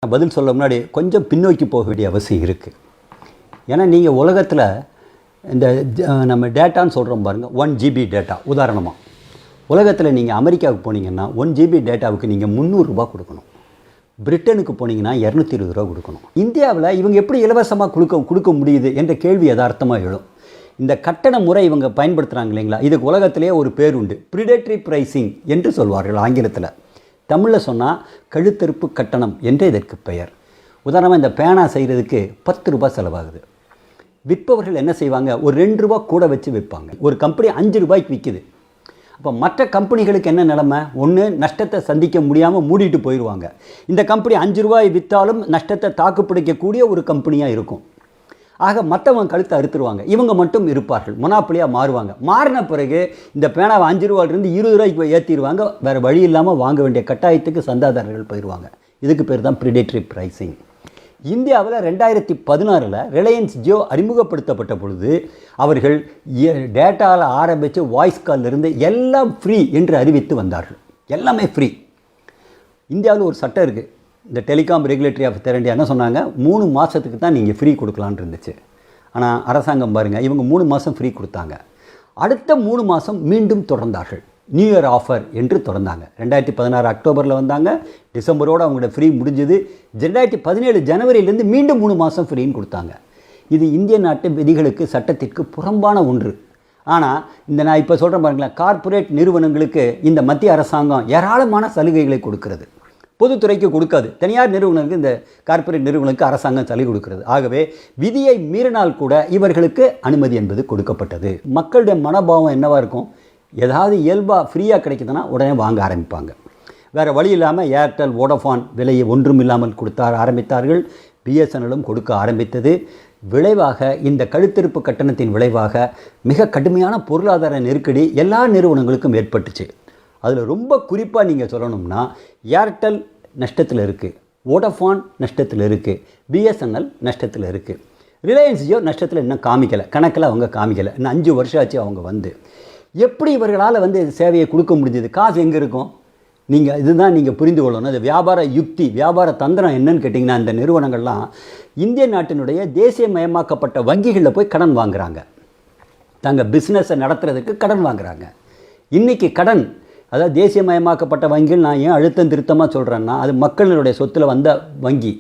பதில் சொல்ல முன்னாடி கொஞ்சம் பின்னோக்கி போக வேண்டிய அவசியம் இருக்குது. ஏன்னா நீங்கள் உலகத்தில் இந்த நம்ம டேட்டான்னு சொல்கிறோம் பாருங்கள், 1 GB டேட்டா. உதாரணமாக உலகத்தில் நீங்கள் அமெரிக்காவுக்கு போனீங்கன்னா 1 GB டேட்டாவுக்கு நீங்கள் 300 ரூபா கொடுக்கணும். பிரிட்டனுக்கு போனீங்கன்னா 220 ரூபா கொடுக்கணும். இந்தியாவில் இவங்க எப்படி இலவசமாக கொடுக்க முடியுது என்ற கேள்வி யதார்த்தமாக எழும். இந்த கட்டண முறை இவங்க பயன்படுத்துகிறாங்க இல்லைங்களா, இதுக்கு உலகத்திலே ஒரு பேர் உண்டு, ப்ரிடேட்டரி ப்ரைஸிங் என்று சொல்வார்கள் ஆங்கிலத்தில். தமிழில் சொன்னால் கழுத்தறுப்பு கட்டணம் என்று இதற்கு பெயர். உதாரணமாக இந்த பேனா செய்கிறதுக்கு 10 ரூபாய் செலவாகுது. விற்பவர்கள் என்ன செய்வாங்க, ஒரு 2 ரூபா கூட வச்சு விற்பாங்க. ஒரு கம்பெனி 5 ரூபாய்க்கு விற்கிது. அப்போ மற்ற கம்பெனிகளுக்கு என்ன நிலைமை, ஒன்று நஷ்டத்தை சந்திக்க முடியாமல் மூடிட்டு போயிடுவாங்க. இந்த கம்பெனி 5 ரூபாய் விற்றாலும் நஷ்டத்தை தாக்குப்பிடிக்கக்கூடிய ஒரு கம்பெனியாக இருக்கும். ஆக மற்றவங்க கழுத்தை அறுத்துருவாங்க, இவங்க மட்டும் இருப்பார்கள், மொனாப்பொலியாக மாறுவாங்க. மாறின பிறகு இந்த பேனாவை 5 ரூபாயிலிருந்து 20 ரூபாய்க்கு ஏற்றிடுவாங்க. வேறு வழி இல்லாமல் வாங்க வேண்டிய கட்டாயத்துக்கு சந்தாதாரர்கள் போயிடுவாங்க. இதுக்கு பேர் தான் ப்ரிடேட்டரி ப்ரைஸிங். இந்தியாவில் 2016 ரிலையன்ஸ் ஜியோ அறிமுகப்படுத்தப்பட்ட பொழுது அவர்கள் டேட்டாவில் ஆரம்பித்து வாய்ஸ் காலிலிருந்து எல்லாம் ஃப்ரீ என்று அறிவித்து வந்தார்கள். எல்லாமே ஃப்ரீ. இந்தியாவில் ஒரு சட்டம் இருக்குது, இந்த டெலிகாம் ரெகுலேட்டரி ஆஃப் இந்தியா என்ன சொன்னாங்க, 3 மாதத்துக்கு தான் நீங்கள் ஃப்ரீ கொடுக்கலான்னு இருந்துச்சு. ஆனால் அரசாங்கம் பாருங்கள், இவங்க 3 மாதம் ஃப்ரீ கொடுத்தாங்க. அடுத்த 3 மாதம் மீண்டும் தொடர்ந்தார்கள். நியூ இயர் ஆஃபர் என்று தொடர்ந்தாங்க. 2016 அக்டோபரில் வந்தாங்க, டிசம்பரோடு அவங்களோட ஃப்ரீ முடிஞ்சுது. 2017 ஜனவரியிலேருந்து மீண்டும் 3 மாதம் ஃப்ரீன்னு கொடுத்தாங்க. இது இந்திய நாட்டு விதிகளுக்கு சட்டத்திற்கு புறம்பான ஒன்று. ஆனால் இந்த நான் இப்போ சொல்கிறேன் பாருங்களேன், கார்ப்பரேட் நிறுவனங்களுக்கு இந்த மத்திய அரசாங்கம் ஏராளமான சலுகைகளை கொடுக்கிறது. பொதுத்துறைக்கு கொடுக்காது, தனியார் நிறுவனங்களுக்கு இந்த கார்ப்பரேட் நிறுவனங்களுக்கு அரசாங்கம் சலுகை கொடுக்கிறது. ஆகவே விதியை மீறினால் கூட இவர்களுக்கு அனுமதி என்பது கொடுக்கப்பட்டது. மக்களுடைய மனோபாவம் என்னவாக இருக்கும், ஏதாவது இயல்பாக ஃப்ரீயாக கிடைக்குதுன்னா உடனே வாங்க ஆரம்பிப்பாங்க. வேறு வழி இல்லாமல் ஏர்டெல், வோடஃபோன் விலையை ஒன்றும் இல்லாமல் ஆரம்பித்தார்கள். பிஎஸ்என்எல்லும் கொடுக்க ஆரம்பித்தது. விளைவாக இந்த கழுத்தறுப்பு கட்டணத்தின் விளைவாக மிக கடுமையான பொருளாதார நெருக்கடி எல்லா நிறுவனங்களுக்கும் ஏற்பட்டுச்சு. அதில் ரொம்ப குறிப்பாக நீங்கள் சொல்லணும்னா ஏர்டெல் நஷ்டத்தில் இருக்குது, வோடஃபோன் நஷ்டத்தில் இருக்குது, பிஎஸ்என்எல் நஷ்டத்தில் இருக்குது. ரிலையன்ஸ் ஜியோ நஷ்டத்தில் இன்னும் காமிக்கலை, கணக்கில் அவங்க காமிக்கலை. இன்னும் 5 வருஷம் ஆச்சு அவங்க வந்து. எப்படி இவர்களால் சேவையை கொடுக்க முடிஞ்சது, காசு எங்கே இருக்கும்? இதுதான் நீங்கள் புரிந்து கொள்ளணும். அது வியாபார யுக்தி, வியாபார தந்திரம் என்னன்னு கேட்டிங்கன்னா, இந்த நிறுவனங்கள்லாம் இந்திய நாட்டினுடைய தேசியமயமாக்கப்பட்ட வங்கிகளில் போய் கடன் வாங்குகிறாங்க. தங்கள் பிஸ்னஸை நடத்துறதுக்கு கடன் வாங்குகிறாங்க. இன்றைக்கி கடன், அதாவது தேசியமயமாக்கப்பட்ட வங்கிகள் நான் ஏன் அழுத்தம் திருத்தமாக சொல்கிறேன்னா, அது மக்களுடைய சொத்தில் வந்த வங்கி.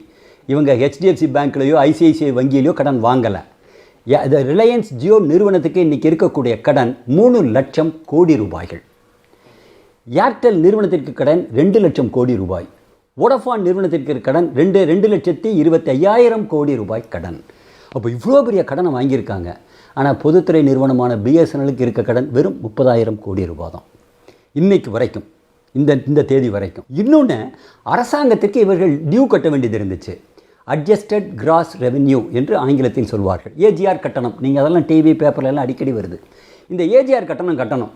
இவங்க ஹெச்டிஎஃப்சி பேங்க்லேயோ ஐசிஐசிஐ வங்கியிலையோ கடன் வாங்கலை. இது ரிலையன்ஸ் ஜியோ நிறுவனத்துக்கு இன்றைக்கி இருக்கக்கூடிய கடன் 3 லட்சம் கோடி ரூபாய்கள். ஏர்டெல் நிறுவனத்திற்கு கடன் 2 லட்சம் கோடி ரூபாய். வோடஃபோன் நிறுவனத்திற்கு கடன் 2,25,000 கோடி ரூபாய் கடன். அப்போ இவ்வளோ பெரிய கடனை வாங்கியிருக்காங்க. ஆனால் பொதுத்துறை நிறுவனமான பிஎஸ்என்எலுக்கு இருக்க கடன் வெறும் 30,000 கோடி ரூபாய் தான் இன்றைக்கு வரைக்கும், இந்த தேதி வரைக்கும். இன்னொன்று, அரசாங்கத்திற்கு இவர்கள் டியூ கட்ட வேண்டியது இருந்துச்சு. அட்ஜஸ்டட் கிராஸ் ரெவென்யூ என்று ஆங்கிலத்தில் சொல்வார்கள். ஏஜிஆர் கட்டணம். நீங்கள் அதெல்லாம் டிவி பேப்பர்லாம் அடிக்கடி வருது. இந்த ஏஜிஆர் கட்டணம்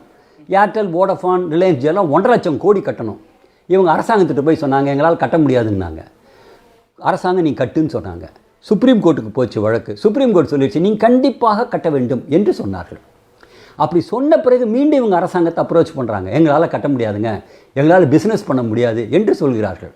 ஏர்டெல், வோடஃபோன், ரிலையன்ஸ் ஜியோலாம் 1.5 லட்சம் கோடி கட்டணும். இவங்க அரசாங்கத்திட்ட போய் சொன்னாங்க, எங்களால் கட்ட முடியாதுன்னாங்க. அரசாங்கம் நீ கட்டுன்னு சொன்னாங்க. சுப்ரீம் கோர்ட்டுக்கு போச்சு வழக்கு. சுப்ரீம் கோர்ட் சொல்லிடுச்சு நீங்கள் கண்டிப்பாக கட்ட வேண்டும் என்று சொன்னார்கள். அப்படி சொன்ன பிறகு மீண்டும் இவங்க அரசாங்கத்தை அப்ரோச் பண்ணுறாங்க, எங்களால் கட்ட முடியாதுங்க, எங்களால் பிஸ்னஸ் பண்ண முடியாது என்று சொல்கிறார்கள்.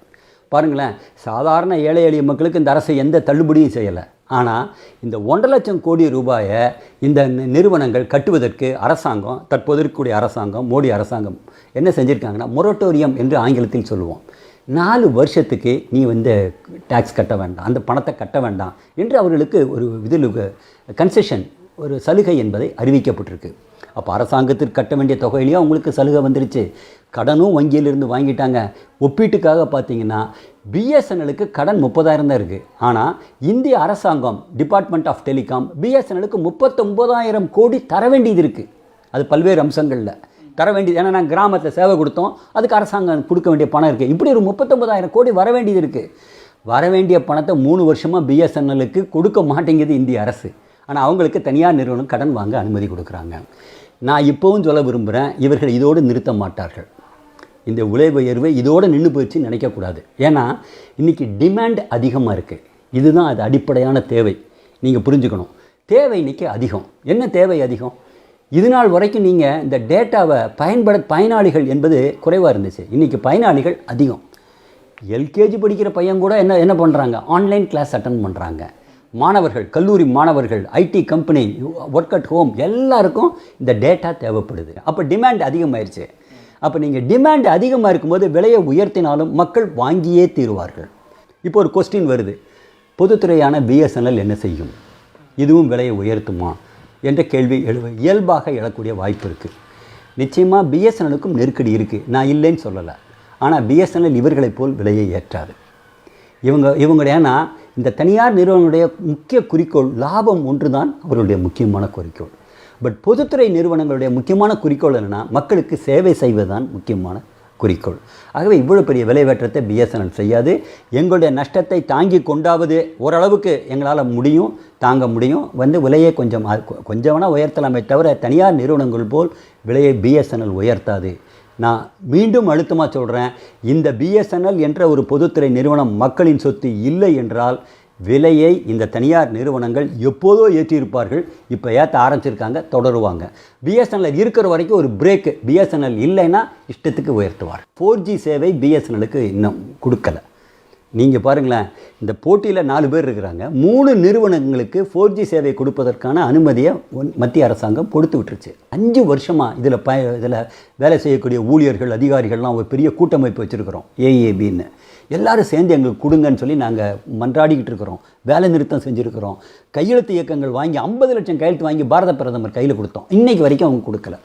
பாருங்களேன், சாதாரண ஏழை எளிய மக்களுக்கு இந்த அரசு எந்த தள்ளுபடியும் செய்யலை. ஆனால் இந்த 1.5 லட்சம் கோடி ரூபாயை இந்த நிறுவனங்கள் கட்டுவதற்கு அரசாங்கம், தற்போது இருக்கக்கூடிய அரசாங்கம், மோடி அரசாங்கம் என்ன செஞ்சுருக்காங்கன்னா, மொரட்டோரியம் என்று ஆங்கிலத்தில் சொல்லுவோம். 4 வருஷத்துக்கு நீ டேக்ஸ் கட்ட வேண்டாம், அந்த பணத்தை கட்ட வேண்டாம் என்று அவர்களுக்கு ஒரு இதில் கன்செஷன், ஒரு சலுகை என்பதை அறிவிக்கப்பட்டிருக்கு. அப்போ அரசாங்கத்திற்கு கட்ட வேண்டிய தொகையிலையும் அவங்களுக்கு சலுகை வந்துருச்சு. கடனும் வங்கியிலிருந்து வாங்கிட்டாங்க. ஒப்பீட்டுக்காக பார்த்தீங்கன்னா பிஎஸ்என்எலுக்கு கடன் 30,000 தான் இருக்குது. ஆனால் இந்திய அரசாங்கம், டிபார்ட்மெண்ட் ஆஃப் டெலிகாம், பிஎஸ்என்எலுக்கு 39,000 கோடி தர வேண்டியது இருக்குது. அது பல்வேறு அம்சங்களில் தர வேண்டியது. ஏன்னா நாங்கள் கிராமத்தில் சேவை கொடுத்தோம், அதுக்கு அரசாங்கம் கொடுக்க வேண்டிய பணம் இருக்குது. இப்படி ஒரு 39,000 கோடி வர வேண்டியது இருக்குது. வர வேண்டிய பணத்தை 3 வருஷமாக பிஎஸ்என்எலுக்கு கொடுக்க மாட்டேங்குது இந்திய அரசு. ஆனால் அவங்களுக்கு தனியார் நிறுவனம் கடன் வாங்க அனுமதி கொடுக்குறாங்க. நான் இப்போவும் சொல்ல விரும்புகிறேன், இவர்கள் இதோடு நிறுத்த மாட்டார்கள். இந்த விலை உயர்வு இதோடு நின்று போயிடுச்சுன்னு நினைக்கக்கூடாது. ஏன்னா இன்றைக்கி டிமாண்ட் அதிகமாக இருக்குது. இதுதான் அது அடிப்படையான தேவை. நீங்கள் புரிஞ்சுக்கணும், தேவை இன்றைக்கி அதிகம். என்ன தேவை அதிகம்? இது நாள் வரைக்கும் நீங்கள் இந்த டேட்டாவை பயனாளிகள் என்பது குறைவாக இருந்துச்சு. இன்றைக்கி பயனாளிகள் அதிகம். எல்கேஜி படிக்கிற பையன் கூட என்ன பண்ணுறாங்க, ஆன்லைன் கிளாஸ் அட்டன் பண்ணுறாங்க. மாணவர்கள், கல்லூரி மாணவர்கள், IT company, work at home எல்லாருக்கும் இந்த டேட்டா தேவைப்படுது. அப்போ டிமாண்ட் அதிகமாயிருச்சு. அப்போ நீங்கள் டிமாண்ட் அதிகமாக இருக்கும்போது விலையை உயர்த்தினாலும் மக்கள் வாங்கியே தீருவார்கள். இப்போ ஒரு கொஸ்டின் வருது, பொதுத்துறையான பிஎஸ்என்எல் என்ன செய்யும், இதுவும் விலையை உயர்த்துமா என்ற கேள்வி இயல்பாக எழக்கூடிய வாய்ப்பு இருக்குது. நிச்சயமாக பிஎஸ்என்எலுக்கும் நெருக்கடி இருக்குது, நான் இல்லைன்னு சொல்லலை. ஆனால் பிஎஸ்என்எல் இவர்களைப் போல் விலையை ஏற்றாது. இவங்க ஏன்னா இந்த தனியார் நிறுவனங்களுடைய முக்கிய குறிக்கோள் லாபம் ஒன்று தான் அவர்களுடைய முக்கியமான குறிக்கோள். பட் பொதுத்துறை நிறுவனங்களுடைய முக்கியமான குறிக்கோள் என்னென்னா மக்களுக்கு சேவை செய்வது தான் முக்கியமான குறிக்கோள். ஆகவே இவ்வளோ பெரிய விலைவேற்றத்தை பிஎஸ்என்எல் செய்யாது. எங்களுடைய நஷ்டத்தை தாங்கி கொண்டாவது ஓரளவுக்கு எங்களால் முடியும், தாங்க முடியும். விலையை கொஞ்சம் வேணால் உயர்த்தலாமே தவிர தனியார் நிறுவனங்கள் போல் விலையை பிஎஸ்என்எல் உயர்த்தாது. நான் மீண்டும் அழுத்தமாக சொல்கிறேன், இந்த பிஎஸ்என்எல் என்ற ஒரு பொதுத்துறை நிறுவனம் மக்களின் சொத்து இல்லை என்றால் விலையை இந்த தனியார் நிறுவனங்கள் எப்போதோ ஏற்றியிருப்பார்கள். இப்போ ஏற்ற ஆரம்பிச்சிருக்காங்க, தொடருவாங்க. பிஎஸ்என்எல் இருக்கிற வரைக்கும் ஒரு பிரேக்கு. பிஎஸ்என்எல் இல்லைன்னா இஷ்டத்துக்கு உயர்த்துவார். 4G சேவை பிஎஸ்என்எலுக்கு இன்னும் கொடுக்கலை. நீங்கள் பாருங்களேன், இந்த போட்டியில் 4 பேர் இருக்கிறாங்க. 3 நிறுவனங்களுக்கு 4G சேவை கொடுப்பதற்கான அனுமதியை மத்திய அரசாங்கம் கொடுத்து விட்டுருச்சு. 5 வருஷமாக இதில் வேலை செய்யக்கூடிய ஊழியர்கள், அதிகாரிகள்லாம் ஒரு பெரிய கூட்டமைப்பு வச்சுருக்கிறோம், ஏஏபின்னு. எல்லோரும் சேர்ந்து எங்களுக்கு கொடுங்கன்னு சொல்லி நாங்கள் மன்றாடிக்கிட்டு இருக்கிறோம். வேலை நிறுத்தம் செஞ்சுருக்கிறோம். கையெழுத்து இயக்கங்கள் வாங்கி 50 லட்சம் கையெழுத்து வாங்கி பாரத பிரதமர் கையில் கொடுத்தோம். இன்றைக்கு வரைக்கும் அவங்க கொடுக்கல.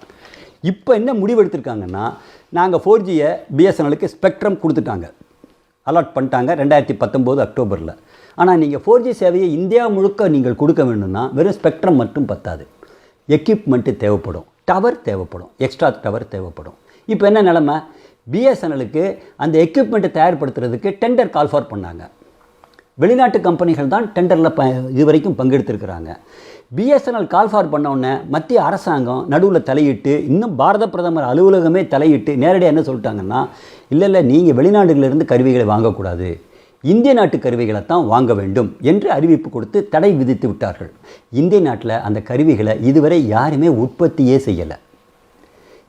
இப்போ என்ன முடிவெடுத்திருக்காங்கன்னா, நாங்கள் 4Gயை பிஎஸ்என்எலுக்கு ஸ்பெக்ட்ரம் கொடுத்துட்டாங்க, அலாட் பண்ணிட்டாங்க 2019 அக்டோபரில். ஆனால் நீங்கள் 4G சேவையை இந்தியா முழுக்க நீங்கள் கொடுக்க வேணும்னா வெறும் ஸ்பெக்ட்ரம் மட்டும் பத்தாது, எக்யூப்மெண்ட்டு தேவைப்படும், டவர் தேவைப்படும், எக்ஸ்ட்ரா டவர் தேவைப்படும். இப்போ என்ன நிலமை, பிஎஸ்என்எலுக்கு அந்த எக்யூப்மெண்ட்டை தயார்படுத்துறதுக்கு டெண்டர் கால் ஃபார் பண்ணாங்க. வெளிநாட்டு கம்பெனிகள் தான் டெண்டரில் இதுவரைக்கும் பங்கெடுத்திருக்கிறாங்க. பிஎஸ்என்எல் கால் ஃபார் பண்ணோடனே மத்திய அரசாங்கம் நடுவில் தலையிட்டு, இன்னும் பாரத பிரதமர் அலுவலகமே தலையிட்டு நேரடியாக என்ன சொல்லிட்டாங்கன்னா, இல்லை நீங்கள் வெளிநாடுகளிலிருந்து கருவிகளை வாங்கக்கூடாது, இந்திய நாட்டு கருவிகளை தான் வாங்க வேண்டும் என்று அறிவிப்பு கொடுத்து தடை விதித்து விட்டார்கள். இந்திய நாட்டில் அந்த கருவிகளை இதுவரை யாருமே உற்பத்தியே செய்யலை.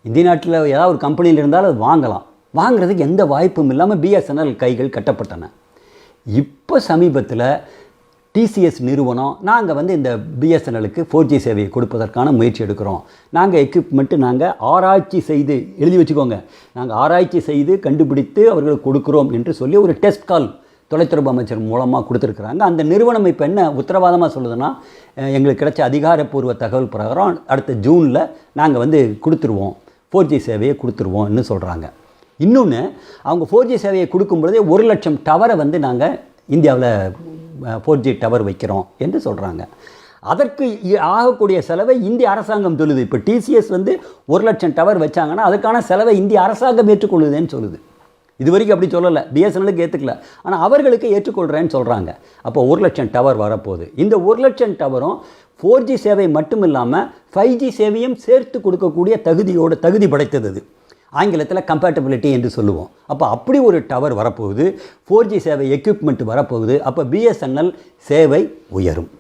இந்திய நாட்டில் ஏதாவது ஒரு கம்பெனியில் இருந்தாலும் அது வாங்கலாம், வாங்குறதுக்கு எந்த வாய்ப்பும் இல்லாமல் பிஎஸ்என்எல் கைகள் கட்டப்பட்டன. இப்போ சமீபத்தில் டிசிஎஸ் நிறுவனம், நாங்கள் இந்த பிஎஸ்என்எலுக்கு 4G சேவையை கொடுப்பதற்கான முயற்சி எடுக்கிறோம், நாங்கள் எக்யூப்மெண்ட்டு நாங்கள் ஆராய்ச்சி செய்து, எழுதி வச்சுக்கோங்க, நாங்கள் ஆராய்ச்சி செய்து கண்டுபிடித்து அவர்களுக்கு கொடுக்குறோம் என்று சொல்லி ஒரு டெஸ்ட் கால் தொலைத்தொடர்பு அமைச்சர் மூலமாக கொடுத்துருக்குறாங்க. அந்த நிறுவனம் இப்போ என்ன உத்தரவாதமாக சொல்லுதுன்னா, எங்களுக்கு கிடைச்ச அதிகாரப்பூர்வ தகவல் பிரகாரம் அடுத்த ஜூனில் நாங்கள் கொடுத்துருவோம், 4G சேவையை கொடுத்துருவோம்னு சொல்கிறாங்க. இன்னொன்று, அவங்க 4G சேவையை கொடுக்கும்பொழுதே 1 லட்சம் டவரை நாங்கள் இந்தியாவில் 4G டவர் வைக்கிறோம் என்று சொல்கிறாங்க. அதற்கு ஆகக்கூடிய செலவை இந்திய அரசாங்கம் சொல்லுது. இப்போ டிசிஎஸ் 1 லட்சம் டவர் வச்சாங்கன்னா அதுக்கான செலவை இந்திய அரசாங்கம் ஏற்றுக்கொள்ளுதுன்னு சொல்லுது. இது வரைக்கும் அப்படி சொல்லலை, பிஎஸ்என்எலுக்கு ஏற்றுக்கல, ஆனால் அவர்களுக்கு ஏற்றுக்கொள்கிறேன்னு சொல்கிறாங்க. அப்போ 1 லட்சம் டவர் வரப்போகுது. இந்த 1 லட்சம் டவரும் 4G சேவை மட்டும் இல்லாமல் 5G சேவையும் சேர்த்து கொடுக்கக்கூடிய தகுதி படைத்தது. அது ஆங்கிலத்தில் கம்பேட்டபிலிட்டி என்று சொல்லுவோம். அப்போ அப்படி ஒரு டவர் வரப்போகுது, 4G சேவை எக்யூப்மெண்ட் வரப்போகுது. அப்போ பிஎஸ்என்எல் சேவை உயரும்.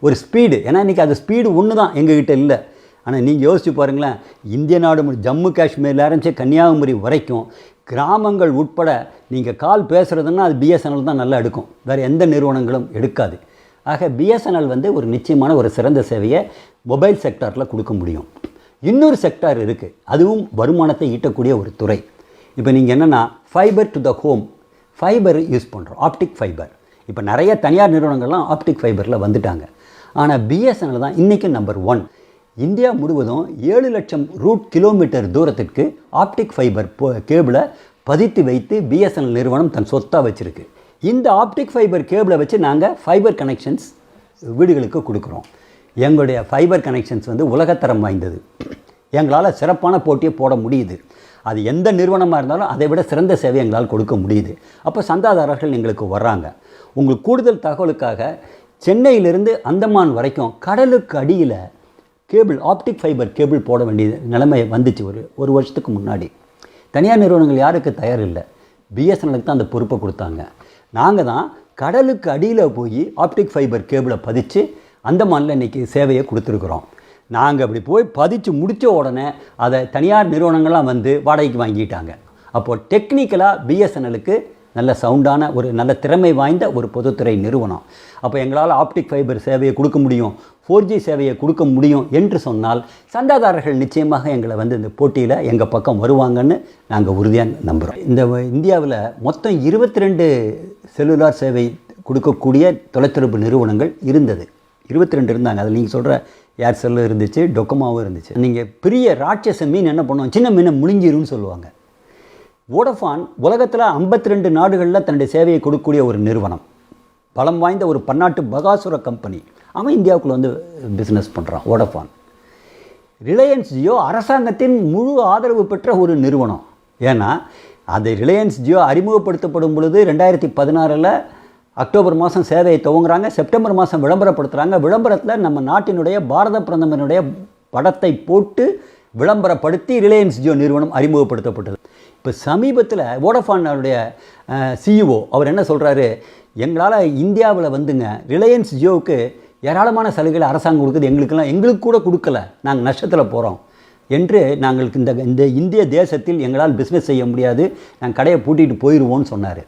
ஒரு ஸ்பீடு, ஏன்னா இன்றைக்கி அது ஸ்பீடு ஒன்று தான் எங்ககிட்ட இல்லை. ஆனால் நீங்கள் யோசிச்சு பாருங்களேன், இந்திய நாடு ஜம்மு காஷ்மீரில் ஆரம்பித்து கன்னியாகுமரி வரைக்கும் கிராமங்கள் உட்பட நீங்கள் கால் பேசுகிறதுன்னா அது பிஎஸ்என்எல் தான் நல்லா எடுக்கும், வேறு எந்த நிறுவனங்களும் எடுக்காது. ஆக பிஎஸ்என்எல் ஒரு நிச்சயமான ஒரு சிறந்த சேவையை மொபைல் செக்டாரில் கொடுக்க முடியும். இன்னொரு செக்டார் இருக்குது, அதுவும் வருமானத்தை ஈட்டக்கூடிய ஒரு துறை. இப்போ நீங்கள் என்னென்னா fibre to the home, fibre use பண்ணுறோம், ஆப்டிக் ஃபைபர். இப்போ நிறைய தனியார் நிறுவனங்கள்லாம் ஆப்டிக் ஃபைபரில் வந்துட்டாங்க. ஆனால் பிஎஸ்என்எல் தான் இன்றைக்கி நம்பர் 1. இந்தியா முழுவதும் 7 லட்சம் ரூட் கிலோமீட்டர் தூரத்திற்கு ஆப்டிக் ஃபைபர் கேபிளை பதித்து வைத்து பிஎஸ்என்எல் நிறுவனம் தன் சொத்தாக வச்சுருக்கு. இந்த ஆப்டிக் ஃபைபர் கேபிளை வச்சு நாங்கள் ஃபைபர் கனெக்ஷன்ஸ் வீடுகளுக்கு கொடுக்குறோம். எங்களுடைய ஃபைபர் கனெக்ஷன்ஸ் உலகத்தரம் வாய்ந்தது. எங்களால் சிறப்பான போட்டியை போட முடியுது. அது எந்த நிறுவனமாக இருந்தாலும் அதை விட சிறந்த சேவை எங்களால் கொடுக்க முடியுது. அப்போ சந்தாதாரர்கள் எங்களுக்கு வர்றாங்க. உங்களுக்கு கூடுதல் தகவலுக்காக சென்னையிலிருந்து அந்தமான் வரைக்கும் கடலுக்கு அடியில் கேபிள், ஆப்டிக் ஃபைபர் கேபிள் போட வேண்டிய நிலைமை வந்துச்சு ஒரு வருஷத்துக்கு முன்னாடி. தனியார் நிறுவனங்கள் யாருக்கு தயார் இல்லை, பிஎஸ்என்எலுக்கு தான் அந்த பொறுப்பை கொடுத்தாங்க. நாங்கள் தான் கடலுக்கு அடியில் போய் ஆப்டிக் ஃபைபர் கேபிளை பதித்து அந்தமானில் இன்றைக்கி சேவையை கொடுத்துருக்குறோம். நாங்கள் அப்படி போய் பதித்து முடித்த உடனே அதை தனியார் நிறுவனங்கள்லாம் வாடகைக்கு வாங்கிட்டாங்க. அப்போது டெக்னிக்கலாக பிஎஸ்என்எலுக்கு நல்ல சவுண்டான ஒரு நல்ல திறமை வாய்ந்த ஒரு பொதுத்துறை நிறுவனம். அப்போ எங்களால் ஆப்டிக் ஃபைபர் சேவையை கொடுக்க முடியும், 4G சேவையை கொடுக்க முடியும் என்று சொன்னால் சந்தாதாரர்கள் நிச்சயமாக எங்களை இந்த போட்டியில் எங்கள் பக்கம் வருவாங்கன்னு நாங்கள் உறுதியாக நம்புகிறோம். இந்த இந்தியாவில் மொத்தம் 22 செல்லுலார் சேவை கொடுக்கக்கூடிய தொலைத்தொடர்பு நிறுவனங்கள் இருந்தது. 22 இருந்தாங்க. அதில் நீங்கள் சொல்கிற ஏர்செல்லும் இருந்துச்சு, டொக்கோமோவும் இருந்துச்சு. நீங்கள் பெரிய ராட்சச மீன் என்ன பண்ணுவோம், சின்ன மீனை முழுங்கிருன்னு சொல்லுவாங்க. வோடஃபான் உலகத்தில் 52 நாடுகளில் தன்னுடைய சேவையை கொடுக்கக்கூடிய ஒரு நிறுவனம், பலம் வாய்ந்த ஒரு பன்னாட்டு பகாசுர கம்பெனி. அவன் இந்தியாவுக்குள்ளே பிஸ்னஸ் பண்ணுறான் வோடஃபான். ரிலையன்ஸ் ஜியோ அரசாங்கத்தின் முழு ஆதரவு பெற்ற ஒரு நிறுவனம். ஏன்னா அது ரிலையன்ஸ் ஜியோ அறிமுகப்படுத்தப்படும் பொழுது 2016 அக்டோபர் மாதம் சேவையை துவங்குறாங்க, செப்டம்பர் மாதம் விளம்பரப்படுத்துகிறாங்க. விளம்பரத்தில் நம்ம நாட்டினுடைய பாரத பிரதமருடைய படத்தை போட்டு விளம்பரப்படுத்தி ரிலையன்ஸ் ஜியோ நிறுவனம் அறிமுகப்படுத்தப்பட்டது. இப்போ சமீபத்தில் வோடஃபானுடைய CEO அவர் என்ன சொல்கிறாரு, எங்களால் இந்தியாவில் ரிலையன்ஸ் ஜியோவுக்கு ஏராளமான சலுகைகளை அரசாங்கம் கொடுக்குது, எங்களுக்கு கூட கொடுக்கல, நாங்கள் நஷ்டத்தில் போகிறோம் என்று நாங்கள் இந்த இந்திய தேசத்தில் எங்களால் பிஸ்னஸ் செய்ய முடியாது, நாங்கள் கடையை பூட்டிட்டு போயிடுவோன்னு சொன்னார்.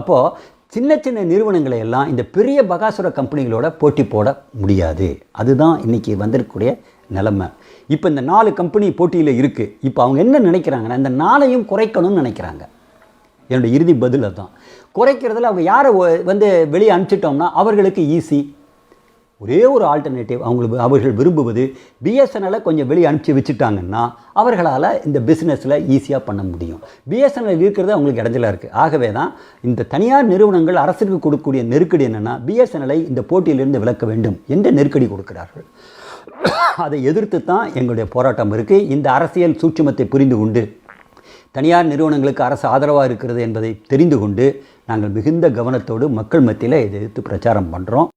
அப்போது சின்ன சின்ன நிறுவனங்களை எல்லாம் இந்த பெரிய பகாசுர கம்பெனிகளோட போட்டி போட முடியாது. அதுதான் இன்றைக்கி வந்திருக்கக்கூடிய நிலைமை. இப்போ இந்த 4 கம்பெனி போட்டியில் இருக்குது. இப்போ அவங்க என்ன நினைக்கிறாங்கன்னா, இந்த 4ஐயும் குறைக்கணும்னு நினைக்கிறாங்க. என்னுடைய இறுதி பதில் அதுதான். குறைக்கிறதுல அவங்க யாரை வெளியே அனுப்பிச்சிட்டோம்னா அவர்களுக்கு ஈஸி. ஒரே ஒரு ஆல்டர்னேட்டிவ் அவர்கள் விரும்புவது பிஎஸ்என்எல்லை கொஞ்சம் வெளியே அனுப்பிச்சி வச்சுட்டாங்கன்னா அவர்களால் இந்த பிஸ்னஸில் ஈஸியாக பண்ண முடியும். பிஎஸ்என்எல் இருக்கிறது அவங்களுக்கு இடைஞ்சலாக இருக்குது. ஆகவே தான் இந்த தனியார் நிறுவனங்கள் அரசுக்கு கொடுக்கக்கூடிய நெருக்கடி என்னென்னா, பிஎஸ்என்எல்லை இந்த போட்டியிலிருந்து விலக்க வேண்டும் என்ற நெருக்கடி கொடுக்கிறார்கள். அதை எதிர்த்து தான் எங்களுடைய போராட்டம் இருக்குது. இந்த அரசியல் சூட்சுமத்தை புரிந்து கொண்டு தனியார் நிறுவனங்களுக்கு அரசு ஆதரவாக இருக்கிறது என்பதை தெரிந்து கொண்டு நாங்கள் மிகுந்த கவனத்தோடு மக்கள் மத்தியில் இதை எதிர்த்து பிரச்சாரம் பண்ணுறோம்.